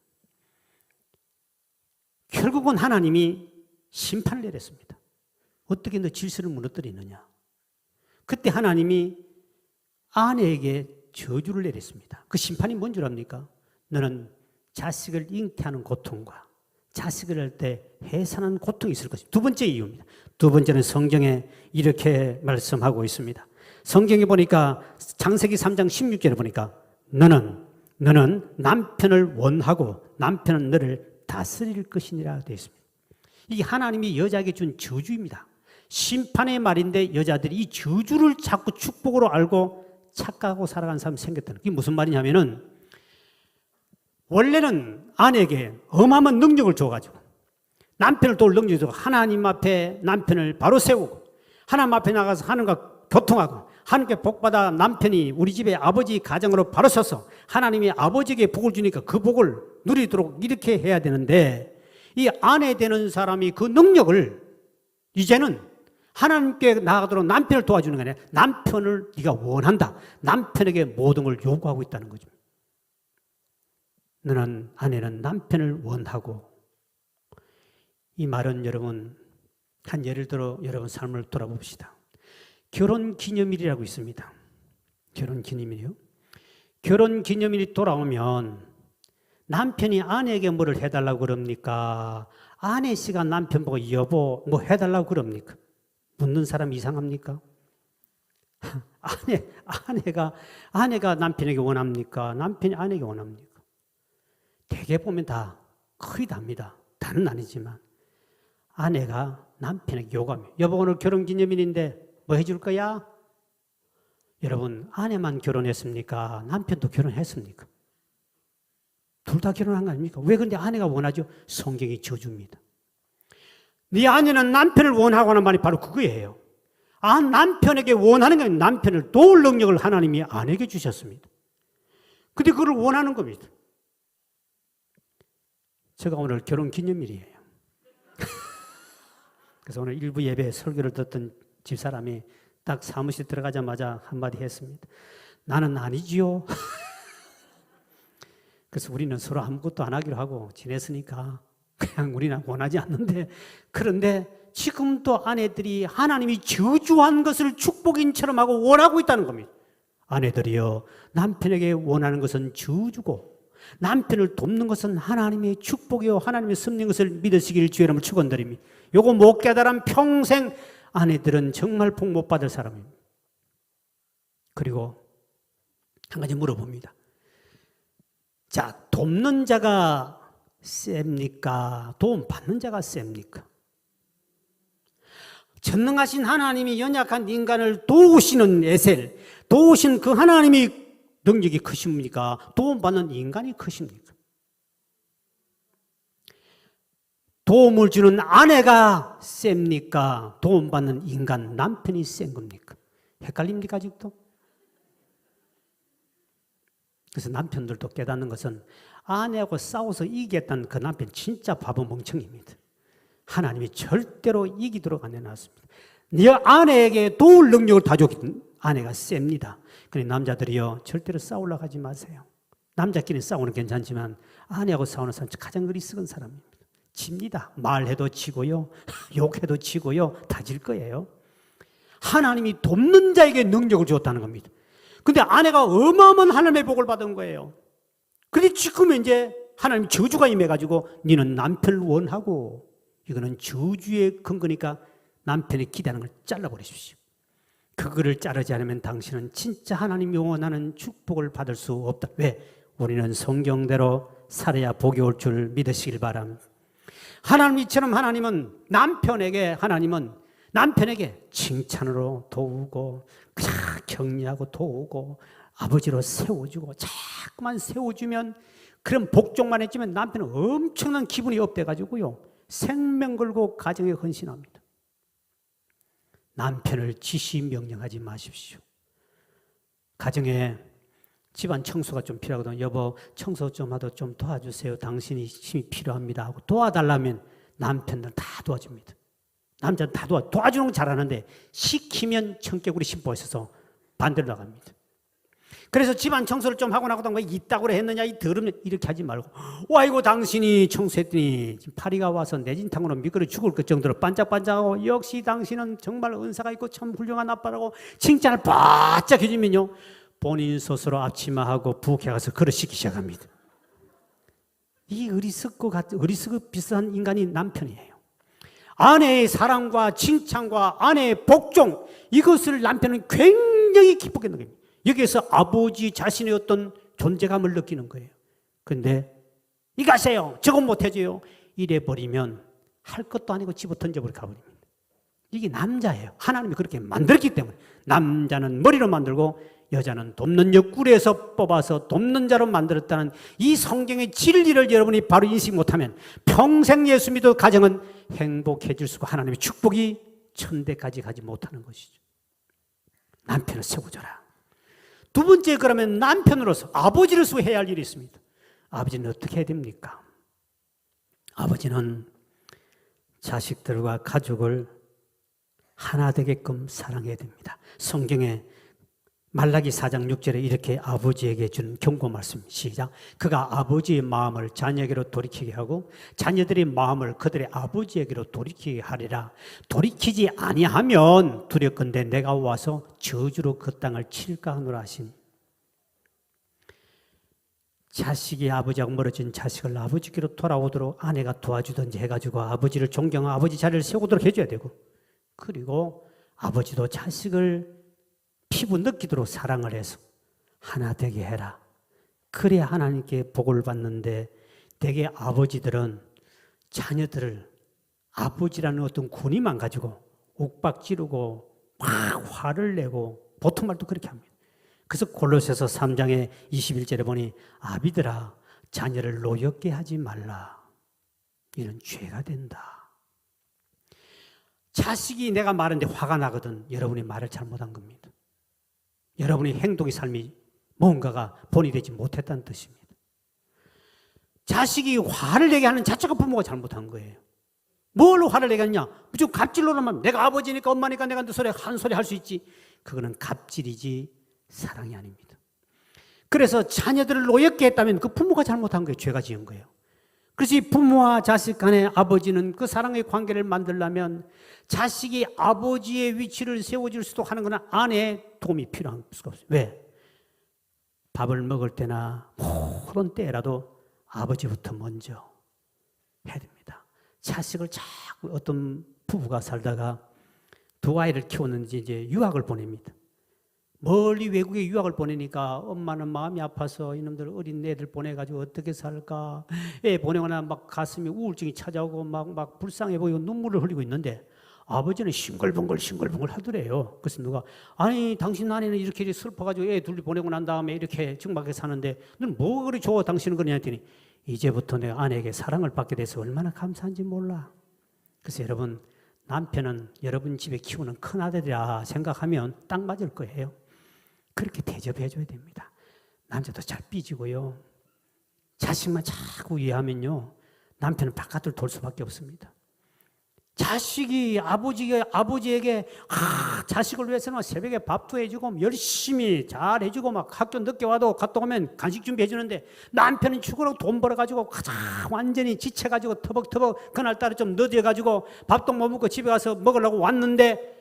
결국은 하나님이 심판을 내렸습니다. 어떻게 너 질서를 무너뜨리느냐. 그때 하나님이 아내에게 저주를 내렸습니다. 그 심판이 뭔 줄 압니까? 너는 자식을 잉태하는 고통과 자식을 할 때 해산하는 고통이 있을 것입니다. 두 번째 이유입니다. 두 번째는 성경에 이렇게 말씀하고 있습니다. 성경에 보니까 창세기 3장 16절에 보니까 너는 남편을 원하고 남편은 너를 다스릴 것이니라 되어 있습니다. 이게 하나님이 여자에게 준 저주입니다. 심판의 말인데 여자들이 이 저주를 자꾸 축복으로 알고 착각하고 살아가는 사람이 생겼다는, 그게 무슨 말이냐면은, 원래는 아내에게 어마어마한 능력을 줘가지고 남편을 도울 능력을 주고 하나님 앞에 남편을 바로 세우고 하나님 앞에 나가서 하나님과 교통하고 하나님께 복받아 남편이 우리 집에 아버지 가정으로 바로 서서 하나님이 아버지에게 복을 주니까 그 복을 누리도록 이렇게 해야 되는데, 이 아내 되는 사람이 그 능력을 이제는 하나님께 나아가도록 남편을 도와주는 게 아니라 남편을 네가 원한다, 남편에게 모든 걸 요구하고 있다는 거죠. 아내는 남편을 원하고, 이 말은 여러분, 한 예를 들어 여러분 삶을 돌아봅시다. 결혼 기념일이라고 있습니다. 결혼 기념일이요. 결혼 기념일이 돌아오면 남편이 아내에게 뭐를 해달라고 그럽니까? 아내 씨가 남편 보고 여보 뭐 해달라고 그럽니까? 묻는 사람 이상합니까? 아내가 남편에게 원합니까? 남편이 아내에게 원합니까? 대개 보면 다 거의 답니다. 다는 아니지만 아내가 남편에게 요구합니다. 여보, 오늘 결혼기념일인데 뭐 해줄 거야? 여러분, 아내만 결혼했습니까? 남편도 결혼했습니까? 둘 다 결혼한 거 아닙니까? 왜 근데 아내가 원하죠? 성경이 저주입니다. 네 아내는 남편을 원하고 하는 말이 바로 그거예요. 남편에게 원하는 건 남편을 도울 능력을 하나님이 아내에게 주셨습니다. 근데 그걸 원하는 겁니다. 제가 오늘 결혼 기념일이에요. 그래서 오늘 일부 예배 설교를 듣던 집사람이 딱 사무실 들어가자마자 한마디 했습니다. 나는 아니지요. 그래서 우리는 서로 아무것도 안 하기로 하고 지냈으니까 그냥 우리는 원하지 않는데, 그런데 지금도 아내들이 하나님이 저주한 것을 축복인처럼 하고 원하고 있다는 겁니다. 아내들이요, 남편에게 원하는 것은 저주고 남편을 돕는 것은 하나님의 축복이요 하나님의 섭리인 것을 믿으시길 주의 이름으로 축원드립니다. 요거 못 깨달으면 평생 아내들은 정말 복 못 받을 사람입니다. 그리고 한 가지 물어봅니다. 자, 돕는 자가 셉니까? 도움 받는 자가 셉니까? 전능하신 하나님이 연약한 인간을 도우시는 에셀, 도우신 그 하나님이 능력이 크십니까? 도움받는 인간이 크십니까? 도움을 주는 아내가 셉니까? 도움받는 인간, 남편이 센 겁니까? 헷갈립니까, 아직도? 그래서 남편들도 깨닫는 것은 아내하고 싸워서 이기겠다는 그 남편 진짜 바보 멍청입니다. 하나님이 절대로 이기도록 안 해놨습니다. 네 아내에게 도울 능력을 다 줬기 아내가 셉니다. 그러니 남자들이요, 절대로 싸우려고 하지 마세요. 남자끼리 싸우는 괜찮지만 아내하고 싸우는 사람은 가장 어리석은 사람입니다. 집니다. 말해도 지고요, 욕해도 지고요, 다 질 거예요. 하나님이 돕는 자에게 능력을 주었다는 겁니다. 근데 아내가 어마어마한 하나님의 복을 받은 거예요. 근데 지금 이제 하나님 저주가 임해가지고 너는 남편을 원하고, 이거는 저주의 근거니까 남편의 기대하는 걸 잘라버리십시오. 그거를 자르지 않으면 당신은 진짜 하나님이 원하는 축복을 받을 수 없다. 왜? 우리는 성경대로 살아야 복이 올 줄 믿으시길 바랍니다. 하나님이처럼 하나님은 남편에게 칭찬으로 도우고 그냥 격려하고 도우고 아버지로 세워주고 자꾸만 세워주면, 그런 복종만 했지만 남편은 엄청난 기분이 업돼가지고요, 생명 걸고 가정에 헌신합니다. 남편을 지시 명령하지 마십시오. 가정에 집안 청소가 좀 필요하거든요. 여보, 청소 좀 하도 좀 도와주세요. 당신이 힘이 필요합니다 하고 도와달라면 남편들은 다 도와줍니다. 남자는 다 도와주는 건 잘하는데 시키면 청개구리 심보가 있어서 반대로 나갑니다. 그래서 집안 청소를 좀 하고 나고도 왜 이따구로 했느냐, 이 더럽냐, 이렇게 하지 말고, 아이고 당신이 청소했더니 파리가 와서 내진탕으로 미끄러 죽을 것 정도로 반짝반짝하고, 역시 당신은 정말 은사가 있고 참 훌륭한 아빠라고 칭찬을 바짝 해주면요, 본인 스스로 앞치마하고 부엌에 가서 그릇 씻기 시작합니다. 이 어리석고 비슷한 인간이 남편이에요. 아내의 사랑과 칭찬과 아내의 복종, 이것을 남편은 굉장히 기쁘게 느낍니다. 여기에서 아버지 자신의 어떤 존재감을 느끼는 거예요. 그런데 이거 하세요, 저거 못해줘요, 이래버리면 할 것도 아니고 집어 던져버리고 가버립니다. 이게 남자예요. 하나님이 그렇게 만들었기 때문에. 남자는 머리로 만들고 여자는 돕는 옆구리에서 뽑아서 돕는 자로 만들었다는 이 성경의 진리를 여러분이 바로 인식 못하면 평생 예수 믿어 가정은 행복해질 수가, 하나님의 축복이 천대까지 가지 못하는 것이죠. 남편을 세워줘라. 두 번째, 그러면 남편으로서, 아버지로서 해야 할 일이 있습니다. 아버지는 어떻게 해야 됩니까? 아버지는 자식들과 가족을 하나 되게끔 사랑해야 됩니다. 성경에 말라기 4장 6절에 이렇게 아버지에게 주는 경고 말씀, 시작. 그가 아버지의 마음을 자녀에게로 돌이키게 하고 자녀들의 마음을 그들의 아버지에게로 돌이키게 하리라. 돌이키지 아니하면 두렵건대 내가 와서 저주로 그 땅을 칠까 하노라 하시니. 자식이 아버지하고 멀어진 자식을 아버지께로 돌아오도록 아내가 도와주든지 해가지고 아버지를 존경하고 아버지 자리를 세우도록 해줘야 되고, 그리고 아버지도 자식을 피부 느끼도록 사랑을 해서 하나 되게 해라. 그래야 하나님께 복을 받는데, 대개 아버지들은 자녀들을 아버지라는 어떤 군의만 가지고 옥박 지르고 막 화를 내고 보통 말도 그렇게 합니다. 그래서 골로새서 3장의 21절에 보니 아비들아 자녀를 노엽게 하지 말라. 이는 죄가 된다. 자식이 내가 말하는데 화가 나거든 여러분이 말을 잘못한 겁니다. 여러분의 행동의 삶이 뭔가가 본이 되지 못했다는 뜻입니다. 자식이 화를 내게 하는 자체가 부모가 잘못한 거예요. 뭘로 화를 내게 하느냐? 무조건 갑질로만 내가 아버지니까 엄마니까 내가 한 소리 할 수 있지. 그거는 갑질이지 사랑이 아닙니다. 그래서 자녀들을 노엽게 했다면 그 부모가 잘못한 거예요. 죄가 지은 거예요. 그래서 이 부모와 자식 간의 아버지는 그 사랑의 관계를 만들려면 자식이 아버지의 위치를 세워줄 수도 하는 건 아내의 도움이 필요한 수가 없어요. 왜? 밥을 먹을 때나 모든 때라도 아버지부터 먼저 해야 됩니다. 자식을 자꾸 어떤 부부가 살다가 두 아이를 키웠는지 이제 유학을 보냅니다. 멀리 외국에 유학을 보내니까 엄마는 마음이 아파서 이놈들 어린 애들 보내가지고 어떻게 살까? 애 보내거나 막 가슴이 우울증이 찾아오고 막 불쌍해 보이고 눈물을 흘리고 있는데 아버지는 싱글벙글 하더래요. 그래서 누가 아니 당신 아내는 이렇게 슬퍼가지고 애 둘이 보내고 난 다음에 이렇게 정막하게 사는데 넌 뭐 그리 좋아 당신은 그러냐 했더니 이제부터 내가 아내에게 사랑을 받게 돼서 얼마나 감사한지 몰라. 그래서 여러분 남편은 여러분 집에 키우는 큰아들이라 생각하면 딱 맞을 거예요. 그렇게 대접해줘야 됩니다. 남자도 잘 삐지고요. 자식만 자꾸 이해하면요. 남편은 바깥을 돌 수밖에 없습니다. 자식이 아버지에게 자식을 위해서는 새벽에 밥도 해주고 열심히 잘 해주고 막 학교 늦게 와도 갔다 오면 간식 준비해 주는데 남편은 죽으라고 돈 벌어가지고 가장 완전히 지쳐가지고 터벅터벅 그날따라 좀 늦어가지고 밥도 못 먹고 집에 가서 먹으려고 왔는데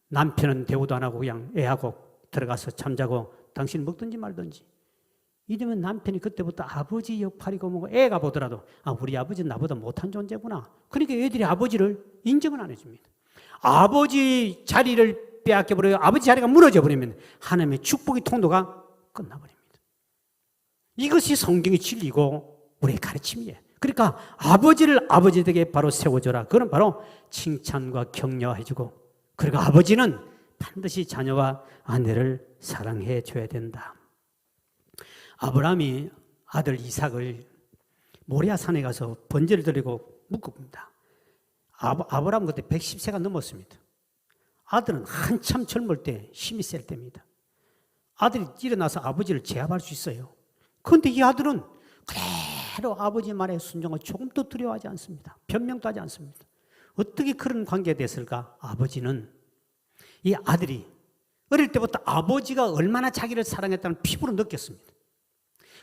남편은 대우도 안 하고 그냥 애하고 들어가서 잠자고 당신 먹든지 말든지. 이러면 남편이 그때부터 아버지 역할이고 뭐고 애가 보더라도 우리 아버지는 나보다 못한 존재구나. 그러니까 애들이 아버지를 인정을 안 해줍니다. 아버지 자리를 빼앗겨버려요. 아버지 자리가 무너져 버리면 하나님의 축복의 통로가 끝나버립니다. 이것이 성경의 진리고 우리의 가르침이에요. 그러니까 아버지를 아버지에게 바로 세워줘라. 그건 바로 칭찬과 격려해주고 그리고 아버지는 반드시 자녀와 아내를 사랑해 줘야 된다. 아브라함이 아들 이삭을 모리아 산에 가서 번제를 드리고 묶읍니다. 아브라함 그때 110세가 넘었습니다. 아들은 한참 젊을 때 힘이 셀 때입니다. 아들이 일어나서 아버지를 제압할 수 있어요. 그런데 이 아들은 그대로 아버지 말에 순종을 조금도 두려워하지 않습니다. 변명도 하지 않습니다. 어떻게 그런 관계가 됐을까? 아버지는 이 아들이 어릴 때부터 아버지가 얼마나 자기를 사랑했다는 피부로 느꼈습니다.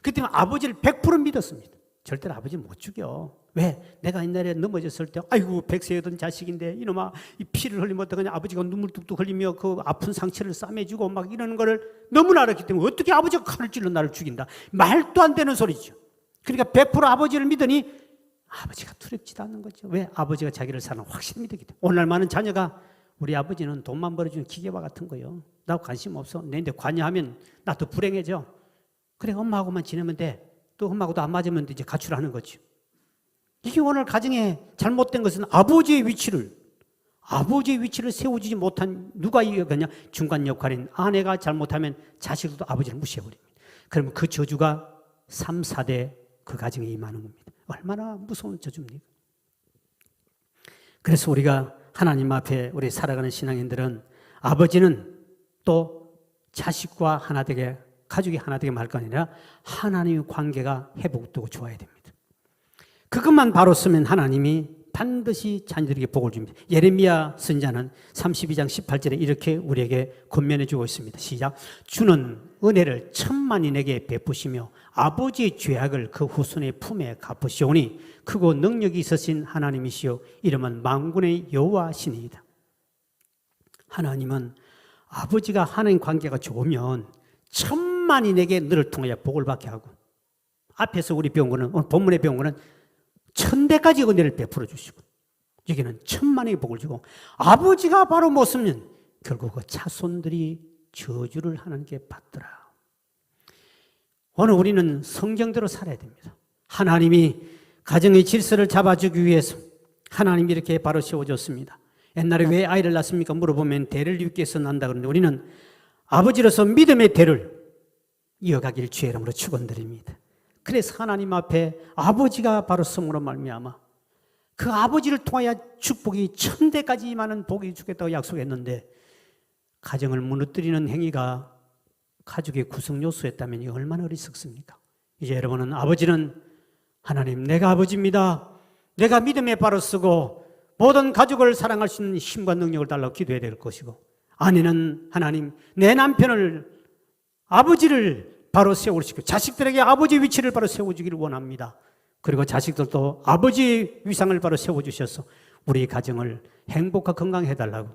그때 아버지를 100% 믿었습니다. 절대로 아버지 못 죽여. 왜? 내가 옛날에 넘어졌을 때 아이고 100세였던 자식인데 이놈아 이 피를 흘리면 어떡하냐. 아버지가 눈물 뚝뚝 흘리며 그 아픈 상처를 싸매주고 막 이러는 거를 너무나 알았기 때문에 어떻게 아버지가 칼을 찔러 나를 죽인다. 말도 안 되는 소리죠. 그러니까 100% 아버지를 믿으니 아버지가 두렵지도 않는 거죠. 왜? 아버지가 자기를 사랑을 확실히 믿었기 때문에. 오늘날 많은 자녀가 우리 아버지는 돈만 벌어주는 기계와 같은 거예요. 나 관심 없어. 내한테 관여하면 나 더 불행해져. 그래 엄마하고만 지내면 돼. 또 엄마하고도 안 맞으면 이제 가출하는 거죠. 이게 오늘 가정에 잘못된 것은 아버지의 위치를 세워주지 못한 누가 이겼냐? 중간 역할인 아내가 잘못하면 자식도 아버지를 무시해버립니다. 그러면 그 저주가 3, 4대 그 가정에 임하는 겁니다. 얼마나 무서운 저주입니까? 그래서 우리가 하나님 앞에 우리 살아가는 신앙인들은 아버지는 또 자식과 하나 되게 가족이 하나 되게 말 거 아니라 하나님의 관계가 회복되고 좋아야 됩니다. 그것만 바로 쓰면 하나님이 반드시 자녀들에게 복을 줍니다. 예레미야 선지자는 32장 18절에 이렇게 우리에게 권면해 주고 있습니다. 시작. 주는 은혜를 천만인에게 베푸시며 아버지의 죄악을 그 후손의 품에 갚으시오니 크고 능력이 있으신 하나님이시요 이름은 만군의 여호와시니이다. 하나님은 아버지가 하나님 관계가 좋으면 천만인에게 너를 통하여 복을 받게 하고 앞에서 우리 배운 거는 오늘 본문에 배운 거는 1000대까지 은혜를 베풀어 주시고 여기는 천만의 복을 주고 아버지가 바로 못 쓰면 결국 그 자손들이 저주를 하나님께 받더라. 오늘 우리는 성경대로 살아야 됩니다. 하나님이 가정의 질서를 잡아주기 위해서 하나님이 이렇게 바로 세워줬습니다. 옛날에 왜 아이를 낳습니까? 물어보면 대를 잇기 위해서 난다 그러는데 우리는 아버지로서 믿음의 대를 이어가길 주의 이름으로 축원드립니다. 그래서 하나님 앞에 아버지가 바로 성으로 말미암아 그 아버지를 통하여 축복이 천대까지 많은 복이 주겠다고 약속했는데 가정을 무너뜨리는 행위가 가족의 구성 요소였다면 이 얼마나 어리석습니까? 이제 여러분은 아버지는 하나님 내가 아버지입니다. 내가 믿음에 바로 쓰고 모든 가족을 사랑할 수 있는 힘과 능력을 달라고 기도해야 될 것이고 아내는 하나님 내 남편을 아버지를 바로 세우시고 자식들에게 아버지 위치를 바로 세워주기를 원합니다. 그리고 자식들도 아버지 위상을 바로 세워주셔서 우리 가정을 행복하고 건강해달라고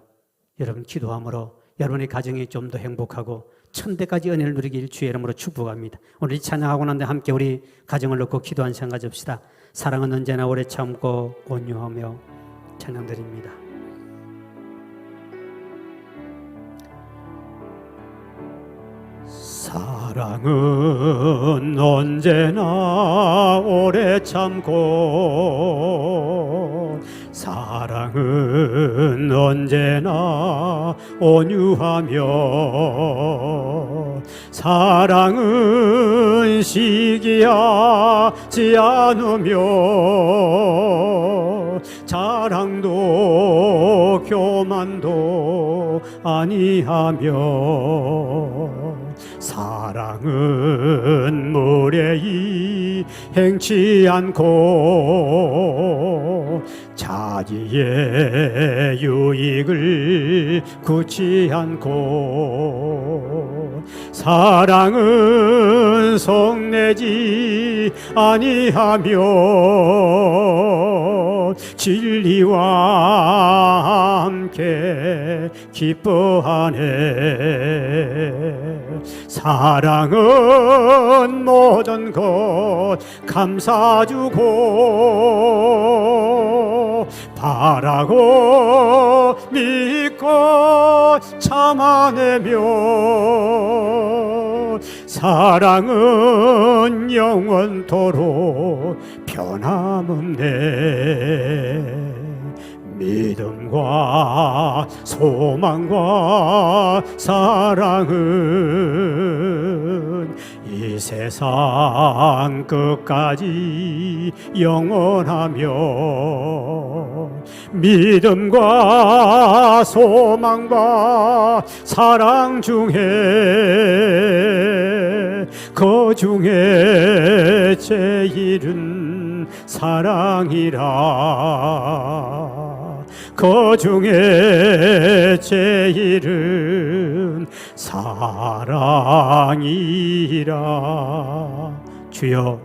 여러분 기도함으로 여러분의 가정이 좀 더 행복하고 천대까지 은혜를 누리길 주의 이름으로 축복합니다. 오늘 이 찬양하고 난 뒤에 함께 우리 가정을 놓고 기도한 시간 가집시다. 사랑은 언제나 오래 참고 온유하며 찬양드립니다. 사랑은 언제나 오래 참고 사랑은 언제나 온유하며 사랑은 시기하지 않으며 자랑도 교만도 아니하며 사랑은 무례히 행치 않고 자기의 유익을 굳지 않고 사랑은 속내지 아니하며 진리와 함께 기뻐하네. 사랑은 모든 것 감사주고 바라고 믿고 참아내며 사랑은 영원토록 변함없네. 믿음과 소망과 사랑은 이 세상 끝까지 영원하며 믿음과 소망과 사랑 중에 그 중에 제일은 사랑이라. 그 중에 제일은 사랑이라. 주여,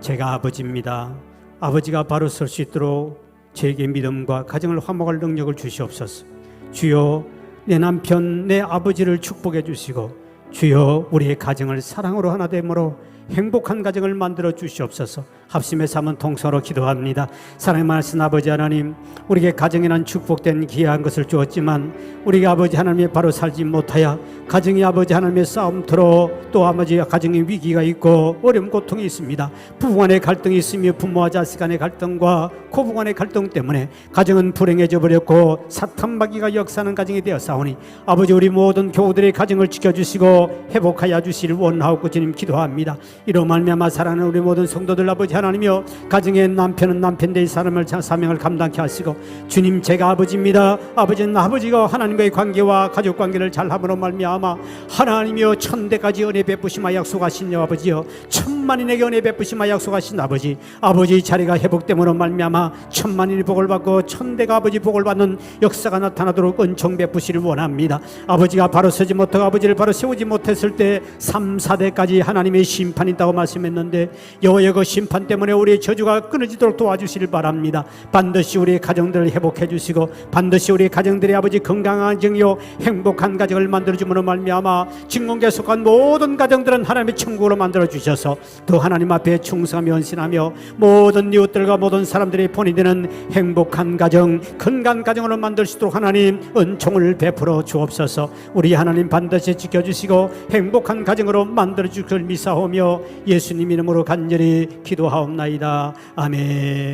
제가 아버지입니다. 아버지가 바로 설 수 있도록 제게 믿음과 가정을 화목할 능력을 주시옵소서. 주여, 내 남편, 내 아버지를 축복해 주시고 주여, 우리의 가정을 사랑으로 하나 되므로 행복한 가정을 만들어 주시옵소서. 합심의 삼은 통성으로 기도합니다. 사랑의 말씀 아버지 하나님, 우리에게 가정에 난 축복된 귀한 것을 주었지만 우리가 아버지 하나님의 바로 살지 못하여 가정이 아버지 하나님의 싸움터로 또 아버지 가정의 위기가 있고 어려움 고통이 있습니다. 부부 간의 갈등이 있으며 부모와 자식 간의 갈등과 고부 간의 갈등 때문에 가정은 불행해져 버렸고 사탄마귀가 역사하는 가정이 되었사오니 아버지 우리 모든 교우들의 가정을 지켜주시고 회복하여 주시를 원하옵고 주님 기도합니다. 이로 말미암아 사랑하는 우리 모든 성도들 아버지 하나님이여, 가정의 남편은 남편대의 사명을 감당케 하시고 주님, 제가 아버지입니다. 아버지는 아버지가 하나님과의 관계와 가족 관계를 잘함으로 말미암아 하나님이여 천대까지 은혜 베푸시마 약속하신 아버지여, 천만인에게 은혜 베푸시마 약속하신 아버지, 아버지 자리가 회복됨으로 말미암아 천만인이 복을 받고 천대가 아버지 복을 받는 역사가 나타나도록 은총 베푸시를 원합니다. 아버지가 바로 서지 못하고 아버지를 바로 세우지 못했을 때 3, 4대까지 하나님의 심판이 있다고 말씀했는데 여호와의 그 심판 때문에 우리의 저주가 끊어지도록 도와주시길 바랍니다. 반드시 우리의 가정들을 회복해 주시고 반드시 우리의 가정들의 아버지 건강한 정요 행복한 가정을 만들어줌으로 말미암아 진공계에 속한 모든 가정들은 하나님의 천국으로 만들어 주셔서 또 하나님 앞에 충성하며 헌신하며 모든 이웃들과 모든 사람들의 본이 되는 행복한 가정, 건강한 가정으로 만들 수 있도록 하나님 은총을 베풀어 주옵소서. 우리 하나님 반드시 지켜주시고 행복한 가정으로 만들어 주실 미사오며 예수님 이름으로 간절히 기도하옵나이다. 아멘.